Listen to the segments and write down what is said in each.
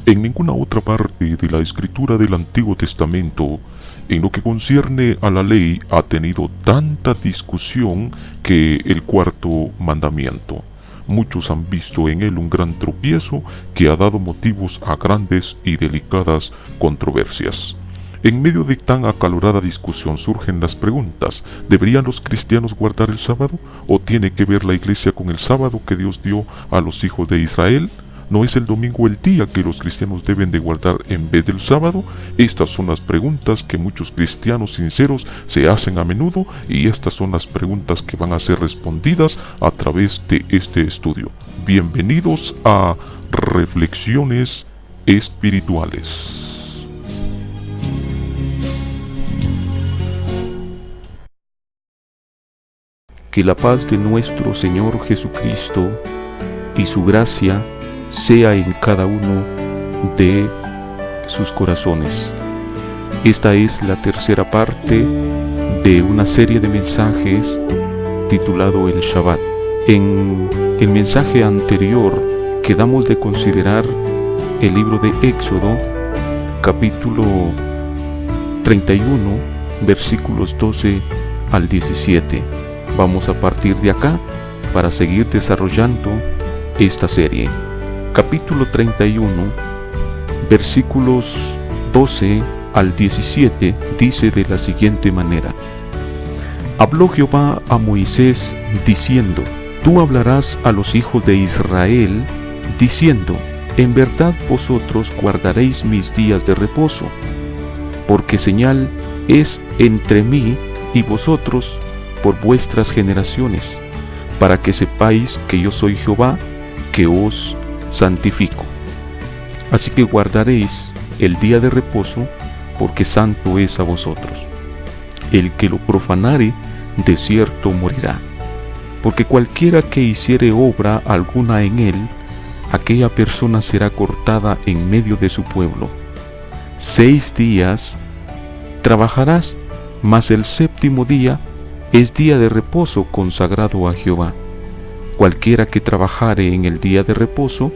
En ninguna otra parte de la escritura del Antiguo Testamento, en lo que concierne a la ley, ha tenido tanta discusión que el cuarto mandamiento. Muchos han visto en él un gran tropiezo que ha dado motivos a grandes y delicadas controversias. En medio de tan acalorada discusión surgen las preguntas: ¿deberían los cristianos guardar el sábado? ¿O tiene que ver la iglesia con el sábado que Dios dio a los hijos de Israel? ¿No es el domingo el día que los cristianos deben de guardar en vez del sábado? Estas son las preguntas que muchos cristianos sinceros se hacen a menudo, y estas son las preguntas que van a ser respondidas a través de este estudio. Bienvenidos a Reflexiones Espirituales. Que la paz de nuestro Señor Jesucristo y su gracia sea en cada uno de sus corazones. Esta es la tercera parte de una serie de mensajes titulado El Shabbat. En el mensaje anterior quedamos de considerar el libro de Éxodo, capítulo 31, versículos 12 al 17. Vamos a partir de acá para seguir desarrollando esta serie. Capítulo 31, versículos 12 al 17 dice de la siguiente manera: Habló Jehová a Moisés diciendo: Tú hablarás a los hijos de Israel diciendo: En verdad vosotros guardaréis mis días de reposo, porque señal es entre mí y vosotros por vuestras generaciones, para que sepáis que yo soy Jehová, que os santifico. Así que guardaréis el día de reposo, porque santo es a vosotros. El que lo profanare, de cierto morirá. Porque cualquiera que hiciere obra alguna en él, aquella persona será cortada en medio de su pueblo. 6 días trabajarás, mas el séptimo día es día de reposo consagrado a Jehová. Cualquiera que trabajare en el día de reposo,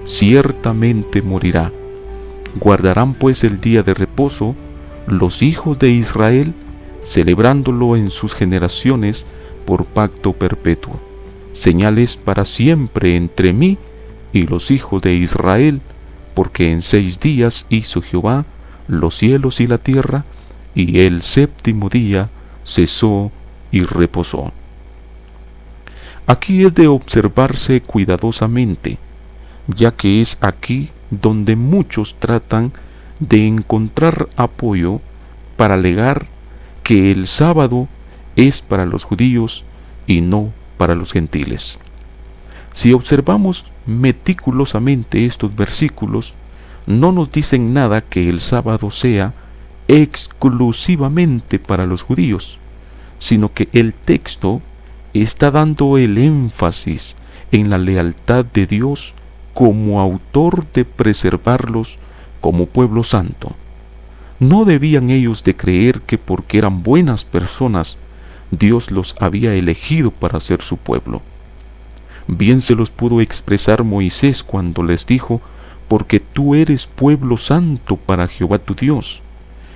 ciertamente morirá. Guardarán pues el día de reposo los hijos de Israel, celebrándolo en sus generaciones por pacto perpetuo. Señales para siempre entre mí y los hijos de Israel, porque en 6 días hizo Jehová los cielos y la tierra, y el séptimo día cesó y reposó. Aquí es de observarse cuidadosamente, ya que es aquí donde muchos tratan de encontrar apoyo para alegar que el sábado es para los judíos y no para los gentiles. Si observamos meticulosamente estos versículos, no nos dicen nada que el sábado sea exclusivamente para los judíos, sino que el texto está dando el énfasis en la lealtad de Dios como autor de preservarlos como pueblo santo. No debían ellos de creer que porque eran buenas personas, Dios los había elegido para ser su pueblo. Bien se los pudo expresar Moisés cuando les dijo: porque tú eres pueblo santo para Jehová tu Dios.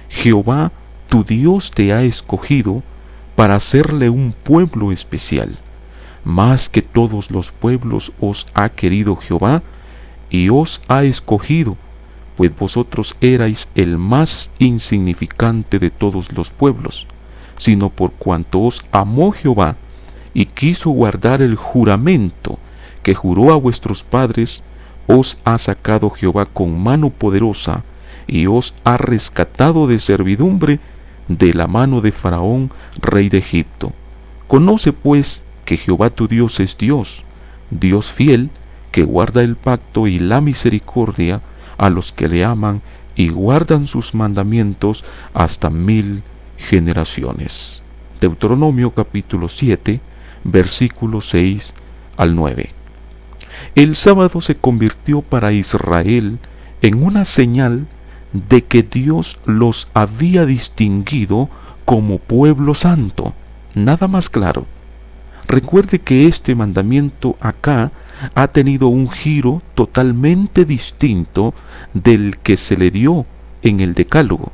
Jehová tu Dios te ha escogido para hacerle un pueblo especial. Más que todos los pueblos os ha querido Jehová, y os ha escogido, pues vosotros erais el más insignificante de todos los pueblos, sino por cuanto os amó Jehová, y quiso guardar el juramento que juró a vuestros padres, os ha sacado Jehová con mano poderosa, y os ha rescatado de servidumbre de la mano de Faraón, rey de Egipto. Conoce pues que Jehová tu Dios es Dios, Dios fiel, que guarda el pacto y la misericordia a los que le aman y guardan sus mandamientos hasta 1000 generaciones. Deuteronomio capítulo 7, versículos 6 al 9. El sábado se convirtió para Israel en una señal de que Dios los había distinguido como pueblo santo. Nada más claro. Recuerde que este mandamiento acá ha tenido un giro totalmente distinto del que se le dio en el Decálogo.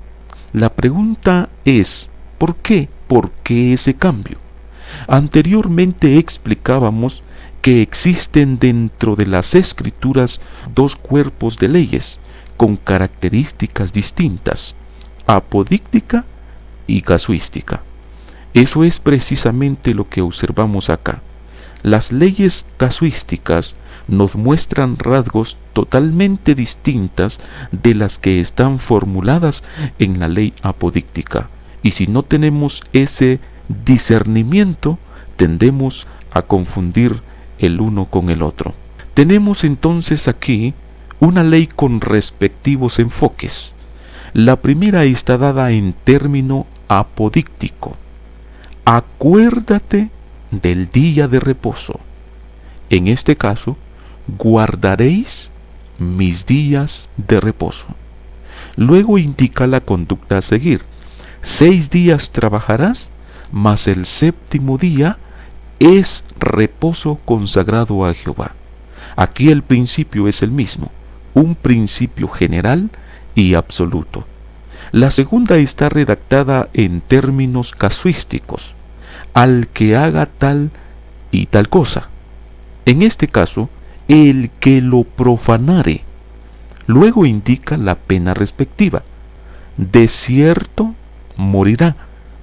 La pregunta es, ¿por qué? ¿Por qué ese cambio? Anteriormente explicábamos que existen dentro de las Escrituras dos cuerpos de leyes con características distintas, apodíctica y casuística. Eso es precisamente lo que observamos acá. Las leyes casuísticas nos muestran rasgos totalmente distintas de las que están formuladas en la ley apodíctica, y si no tenemos ese discernimiento, tendemos a confundir el uno con el otro. Tenemos entonces aquí una ley con respectivos enfoques. La primera está dada en término apodíctico. Acuérdate del día de reposo. En este caso, guardaréis mis días de reposo. Luego indica la conducta a seguir. 6 días trabajarás, mas el séptimo día es reposo consagrado a Jehová. Aquí el principio es el mismo, un principio general y absoluto. La segunda está redactada en términos casuísticos. Al que haga tal y tal cosa. En este caso, el que lo profanare. Luego indica la pena respectiva. De cierto morirá,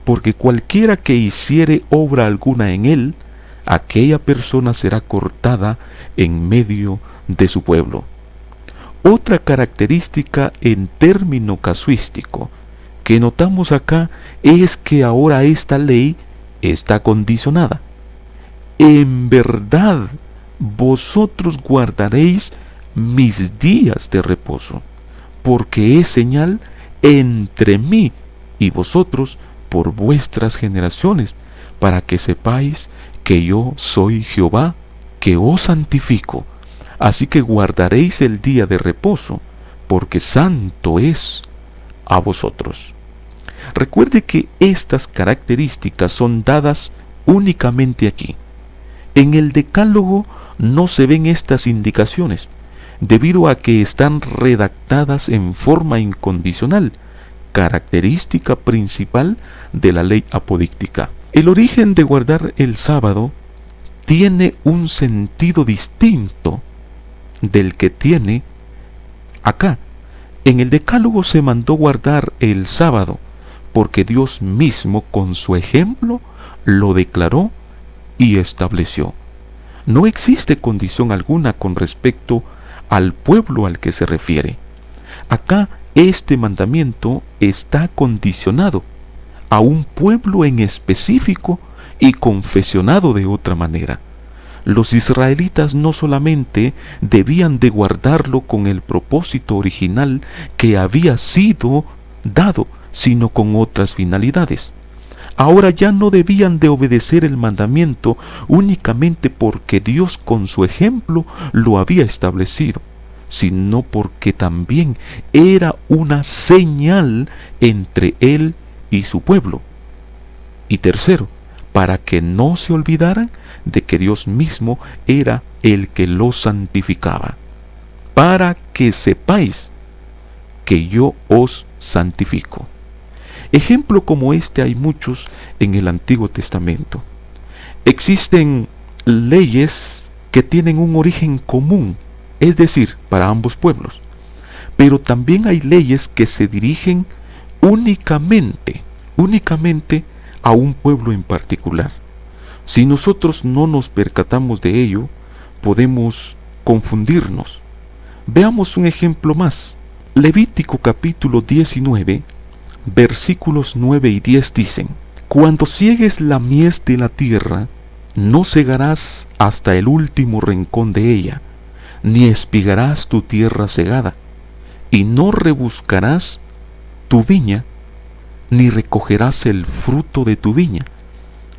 porque cualquiera que hiciere obra alguna en él, aquella persona será cortada en medio de su pueblo. Otra característica en término casuístico que notamos acá es que ahora esta ley está condicionada. En verdad, vosotros guardaréis mis días de reposo, porque es señal entre mí y vosotros por vuestras generaciones, para que sepáis que yo soy Jehová, que os santifico. Así que guardaréis el día de reposo, porque santo es a vosotros. Recuerde que estas características son dadas únicamente aquí. En el Decálogo no se ven estas indicaciones, debido a que están redactadas en forma incondicional, característica principal de la ley apodíctica. El origen de guardar el sábado tiene un sentido distinto del que tiene acá. En el Decálogo se mandó guardar el sábado, porque Dios mismo con su ejemplo lo declaró y estableció. No existe condición alguna con respecto al pueblo al que se refiere. Acá este mandamiento está condicionado a un pueblo en específico y confesionado de otra manera. Los israelitas no solamente debían de guardarlo con el propósito original que había sido dado, sino con otras finalidades. Ahora ya no debían de obedecer el mandamiento únicamente porque Dios con su ejemplo lo había establecido, sino porque también era una señal entre él y su pueblo. Y tercero, para que no se olvidaran de que Dios mismo era el que los santificaba, para que sepáis que yo os santifico. Ejemplo como este hay muchos en el Antiguo Testamento. Existen leyes que tienen un origen común, es decir, para ambos pueblos, pero también hay leyes que se dirigen únicamente a un pueblo en particular. Si nosotros no nos percatamos de ello, podemos confundirnos. Veamos un ejemplo más. Levítico capítulo 19, versículos 9 y 10 dicen: Cuando ciegues la mies de la tierra, no segarás hasta el último rincón de ella, ni espigarás tu tierra segada, y no rebuscarás tu viña, ni recogerás el fruto de tu viña.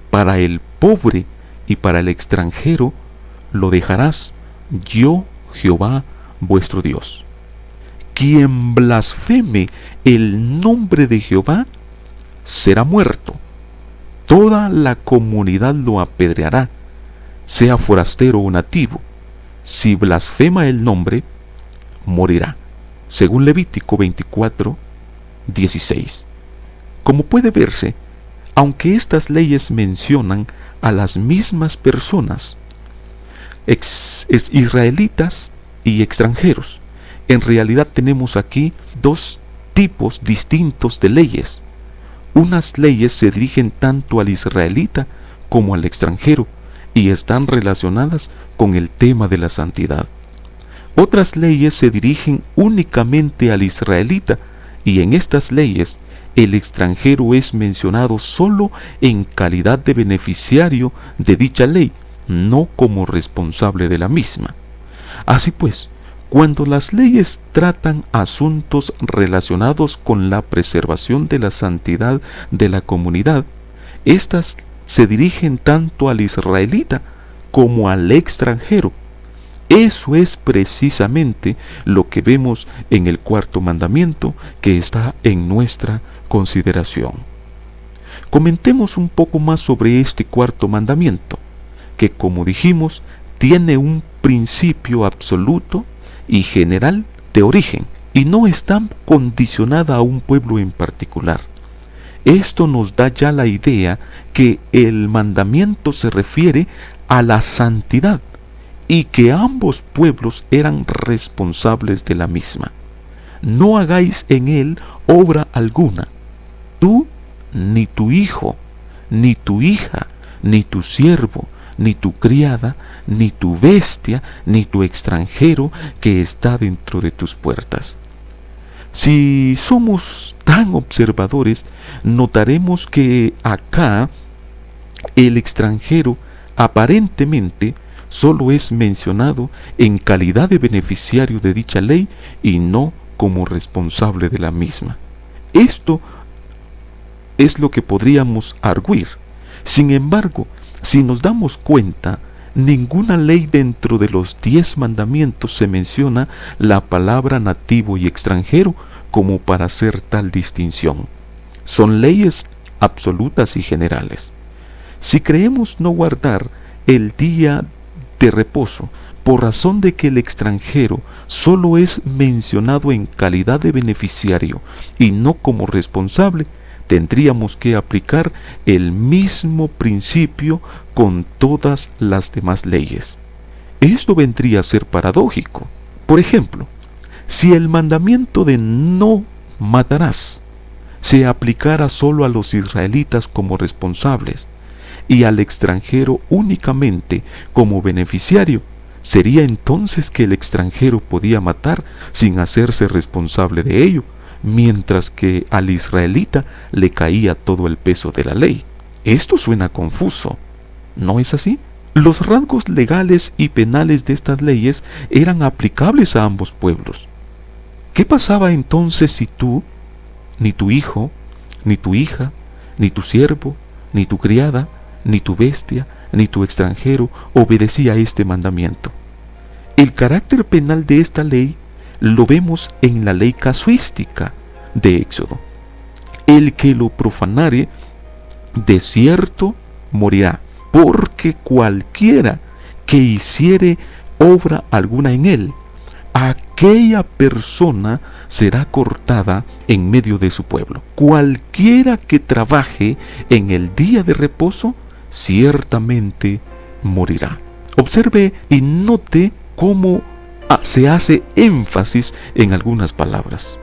Para el pobre y para el extranjero lo dejarás, yo Jehová vuestro Dios. Quien blasfeme el nombre de Jehová será muerto. Toda la comunidad lo apedreará, sea forastero o nativo. si blasfema el nombre, morirá, según Levítico 24:16. Como puede verse, aunque estas leyes mencionan a las mismas personas, israelitas y extranjeros, en realidad tenemos aquí dos tipos distintos de leyes. Unas leyes se dirigen tanto al israelita como al extranjero y están relacionadas con el tema de la santidad. Otras leyes se dirigen únicamente al israelita y en estas leyes el extranjero es mencionado solo en calidad de beneficiario de dicha ley, no como responsable de la misma. Así pues, cuando las leyes tratan asuntos relacionados con la preservación de la santidad de la comunidad, éstas se dirigen tanto al israelita como al extranjero. Eso es precisamente lo que vemos en el cuarto mandamiento que está en nuestra consideración. Comentemos un poco más sobre este cuarto mandamiento, que como dijimos, tiene un principio absoluto y general de origen, y no está condicionada a un pueblo en particular. Esto nos da ya la idea que el mandamiento se refiere a la santidad y que ambos pueblos eran responsables de la misma. No hagáis en él obra alguna, tú, ni tu hijo, ni tu hija, ni tu siervo, ni tu criada, ni tu bestia, ni tu extranjero que está dentro de tus puertas. Si somos tan observadores, notaremos que acá el extranjero aparentemente solo es mencionado en calidad de beneficiario de dicha ley y no como responsable de la misma. Esto es lo que podríamos arguir. Sin embargo, si nos damos cuenta, ninguna ley dentro de los 10 mandamientos se menciona la palabra nativo y extranjero como para hacer tal distinción. Son leyes absolutas y generales. Si creemos no guardar el día de reposo por razón de que el extranjero solo es mencionado en calidad de beneficiario y no como responsable, tendríamos que aplicar el mismo principio con todas las demás leyes. Esto vendría a ser paradójico. Por ejemplo, si el mandamiento de no matarás se aplicara solo a los israelitas como responsables y al extranjero únicamente como beneficiario, sería entonces que el extranjero podía matar sin hacerse responsable de ello, mientras que al israelita le caía todo el peso de la ley. Esto suena confuso, ¿no es así? Los rasgos legales y penales de estas leyes eran aplicables a ambos pueblos. ¿Qué pasaba entonces si tú, ni tu hijo, ni tu hija, ni tu siervo, ni tu criada, ni tu bestia, ni tu extranjero obedecía a este mandamiento? El carácter penal de esta ley lo vemos en la ley casuística de Éxodo. El que lo profanare, de cierto morirá, porque cualquiera que hiciere obra alguna en él, aquella persona será cortada en medio de su pueblo. Cualquiera que trabaje en el día de reposo, ciertamente morirá. Observe y note cómo se hace énfasis en algunas palabras.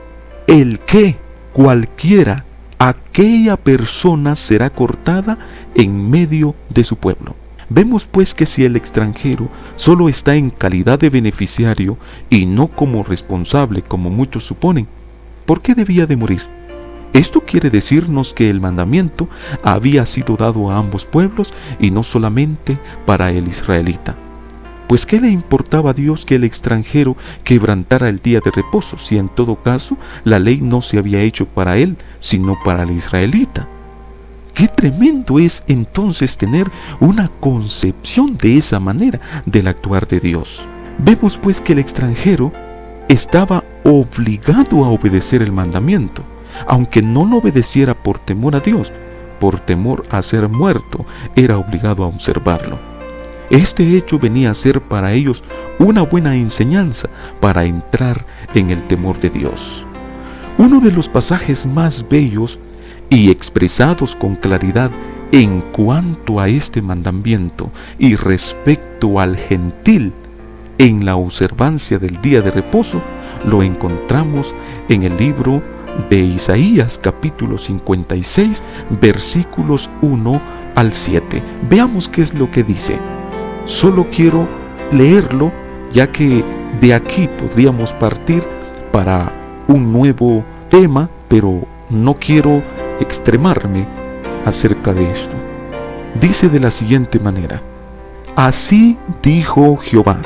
El que, cualquiera, aquella persona será cortada en medio de su pueblo. Vemos pues que si el extranjero solo está en calidad de beneficiario y no como responsable como muchos suponen, ¿por qué debía de morir? Esto quiere decirnos que el mandamiento había sido dado a ambos pueblos y no solamente para el israelita. Pues ¿qué le importaba a Dios que el extranjero quebrantara el día de reposo, si en todo caso la ley no se había hecho para él, sino para el israelita? Qué tremendo es entonces tener una concepción de esa manera del actuar de Dios. Vemos pues que el extranjero estaba obligado a obedecer el mandamiento, aunque no lo obedeciera por temor a Dios, por temor a ser muerto, era obligado a observarlo. Este hecho venía a ser para ellos una buena enseñanza para entrar en el temor de Dios. Uno de los pasajes más bellos y expresados con claridad en cuanto a este mandamiento y respecto al gentil en la observancia del día de reposo, lo encontramos en el libro de Isaías capítulo 56 versículos 1 al 7. Veamos qué es lo que dice. Solo quiero leerlo, ya que de aquí podríamos partir para un nuevo tema, pero no quiero extremarme acerca de esto. Dice de la siguiente manera: Así dijo Jehová,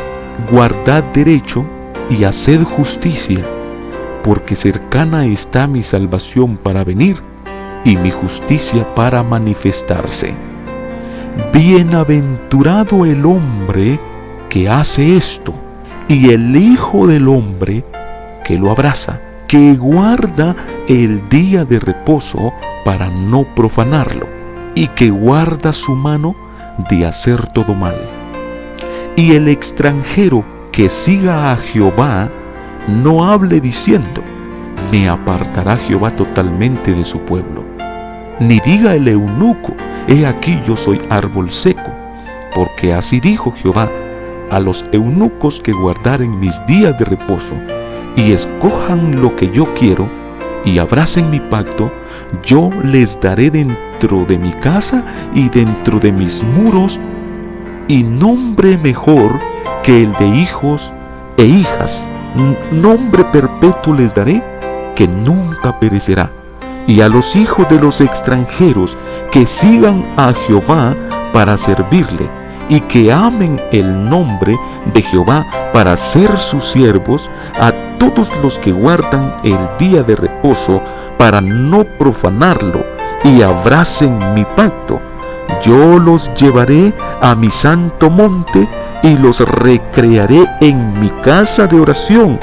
guardad derecho y haced justicia, porque cercana está mi salvación para venir y mi justicia para manifestarse. Bienaventurado el hombre que hace esto, y el Hijo del hombre que lo abraza, que guarda el día de reposo para no profanarlo, y que guarda su mano de hacer todo mal. Y el extranjero que siga a Jehová, no hable diciendo, me apartará Jehová totalmente de su pueblo. Ni diga el eunuco, he aquí yo soy árbol seco, porque así dijo Jehová, a los eunucos que guardaren mis días de reposo, y escojan lo que yo quiero, y abracen mi pacto, yo les daré dentro de mi casa y dentro de mis muros, y nombre mejor que el de hijos e hijas, nombre perpetuo les daré, que nunca perecerá. Y a los hijos de los extranjeros que sigan a Jehová para servirle, y que amen el nombre de Jehová para ser sus siervos, a todos los que guardan el día de reposo para no profanarlo, y abracen mi pacto, yo los llevaré a mi santo monte, y los recrearé en mi casa de oración.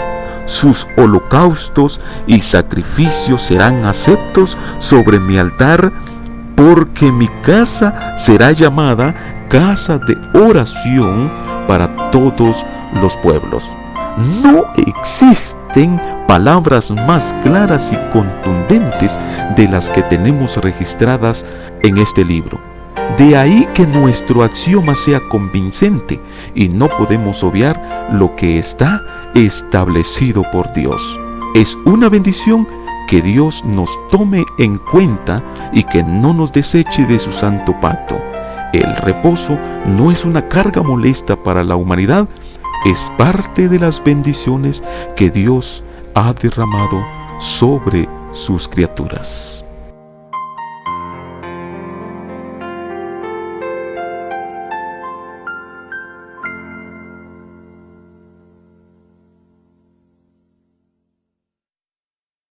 Sus holocaustos y sacrificios serán aceptos sobre mi altar, porque mi casa será llamada casa de oración para todos los pueblos. No existen palabras más claras y contundentes de las que tenemos registradas en este libro. De ahí que nuestro axioma sea convincente y no podemos obviar lo que está establecido por Dios. Es una bendición que Dios nos tome en cuenta y que no nos deseche de su santo pacto. El reposo no es una carga molesta para la humanidad, es parte de las bendiciones que Dios ha derramado sobre sus criaturas.